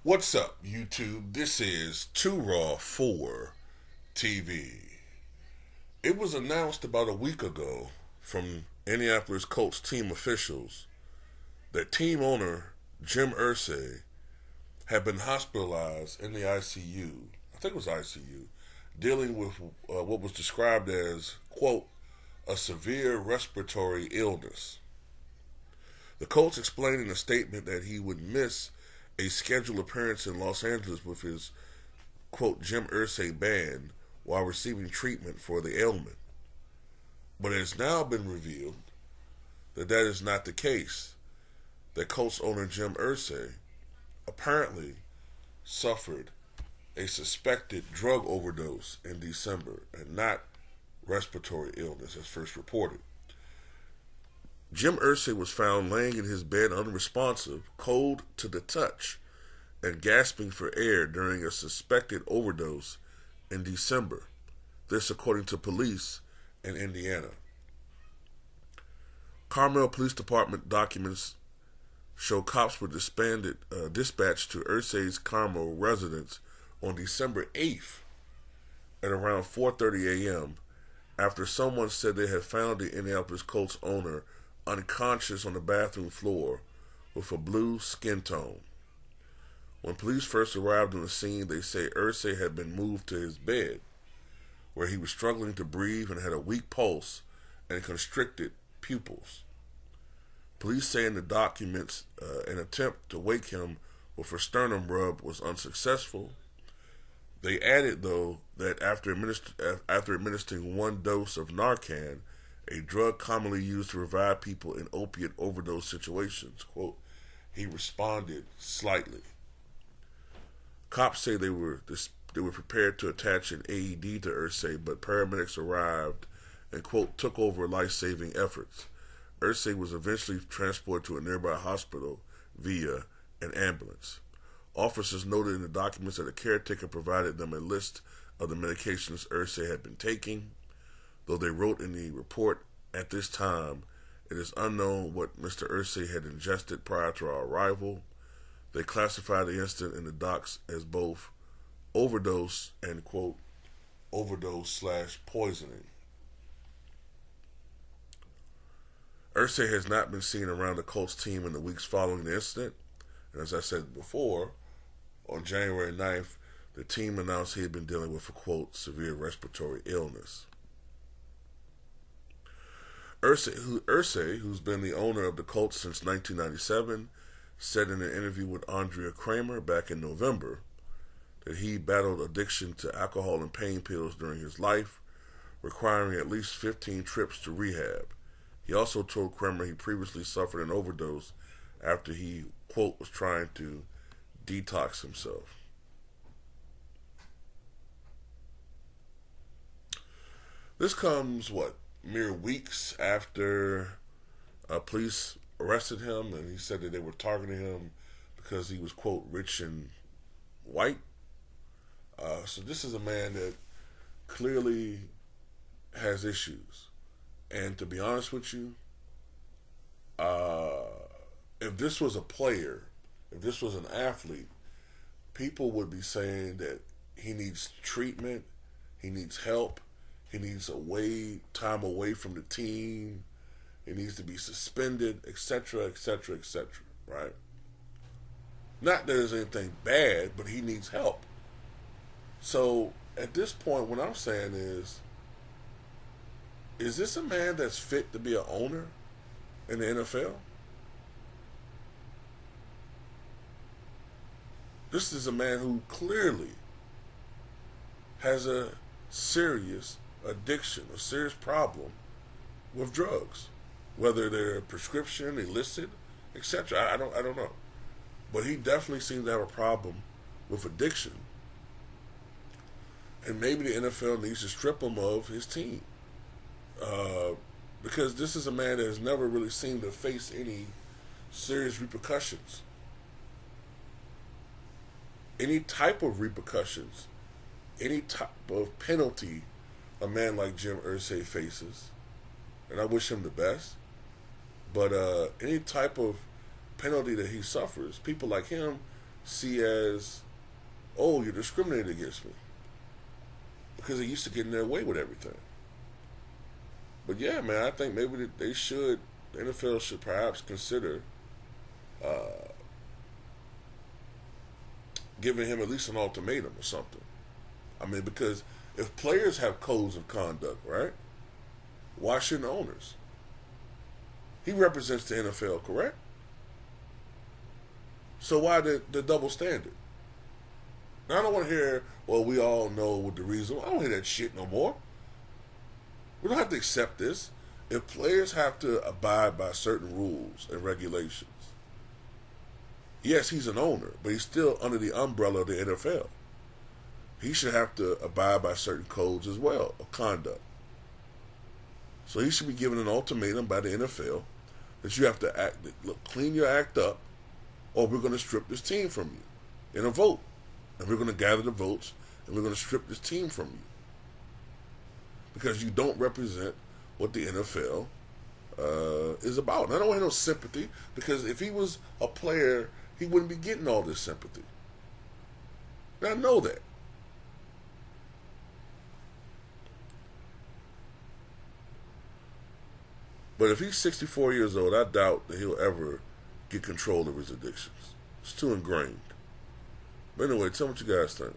What's up, YouTube? This is Too Raw for TV. It was announced about a week ago from Indianapolis Colts team officials that team owner Jim Irsay had been hospitalized in the ICU. I think it was ICU, dealing with what was described as, quote, a severe respiratory illness. The Colts explained in a statement that he would miss a scheduled appearance in Los Angeles with his, quote, Jim Irsay band while receiving treatment for the ailment. But it has now been revealed that that is not the case, that Colts owner Jim Irsay apparently suffered a suspected drug overdose in December and not respiratory illness as first reported. Jim Irsay was found laying in his bed unresponsive, cold to the touch, and gasping for air during a suspected overdose in December. This according to police in Indiana. Carmel Police Department documents show cops were dispatched to Irsay's Carmel residence on December 8th at around 4:30 a.m. after someone said they had found the Indianapolis Colts owner unconscious on the bathroom floor with a blue skin tone. When police first arrived on the scene, they say Irsay had been moved to his bed, where he was struggling to breathe and had a weak pulse and constricted pupils. Police say in the documents an attempt to wake him with a sternum rub was unsuccessful. They added, though, that after administering one dose of Narcan, a drug commonly used to revive people in opiate overdose situations, quote, he responded slightly. Cops say they were prepared to attach an AED to Irsay, but paramedics arrived and, quote, took over life-saving efforts. Irsay was eventually transported to a nearby hospital via an ambulance. Officers noted in the documents that a caretaker provided them a list of the medications Irsay had been taking. Though they wrote in the report, at this time, it is unknown what Mr. Irsay had ingested prior to our arrival. They classified the incident in the docs as both overdose and, quote, overdose/poisoning. Irsay has not been seen around the Colts team in the weeks following the incident. And as I said before, on January 9th, the team announced he had been dealing with a, quote, severe respiratory illness. Irsay, who's been the owner of the Colts since 1997, said in an interview with Andrea Kramer back in November that he battled addiction to alcohol and pain pills during his life, requiring at least 15 trips to rehab. He also told Kramer he previously suffered an overdose after he, quote, was trying to detox himself. This comes, mere weeks after police arrested him, and he said that they were targeting him because he was, quote, rich and white. So this is a man that clearly has issues. And to be honest with you, if this was a player, if this was an athlete, people would be saying that he needs treatment, he needs help, he needs time away from the team, he needs to be suspended, etc., etc., etc., right? Not that there's anything bad, but he needs help. So at this point, what I'm saying is this a man that's fit to be an owner in the NFL? This is a man who clearly has a serious addiction, a serious problem with drugs, whether they're prescription, illicit, etc. I don't know, but he definitely seems to have a problem with addiction, and maybe the NFL needs to strip him of his team, because this is a man that has never really seemed to face any serious repercussions, any type of repercussions, any type of penalty a man like Jim Irsay faces, and I wish him the best, but any type of penalty that he suffers, people like him see as, oh, you're discriminating against me. Because they used to getting their way with everything. But yeah, man, I think maybe they should, the NFL should perhaps consider giving him at least an ultimatum or something. I mean, because if players have codes of conduct, right? Why shouldn't owners? He represents the NFL, correct? So why the double standard? Now, I don't want to hear, well, we all know what the reason. I don't hear that shit no more. We don't have to accept this. If players have to abide by certain rules and regulations, yes, he's an owner, but he's still under the umbrella of the NFL. He should have to abide by certain codes as well of conduct. So he should be given an ultimatum by the NFL that you have to clean your act up, or we're going to strip this team from you in a vote. And we're going to gather the votes, and we're going to strip this team from you. Because you don't represent what the NFL is about. And I don't want no sympathy, because if he was a player, he wouldn't be getting all this sympathy. And I know that. But if he's 64 years old, I doubt that he'll ever get control of his addictions. It's too ingrained. But anyway, tell me what you guys think.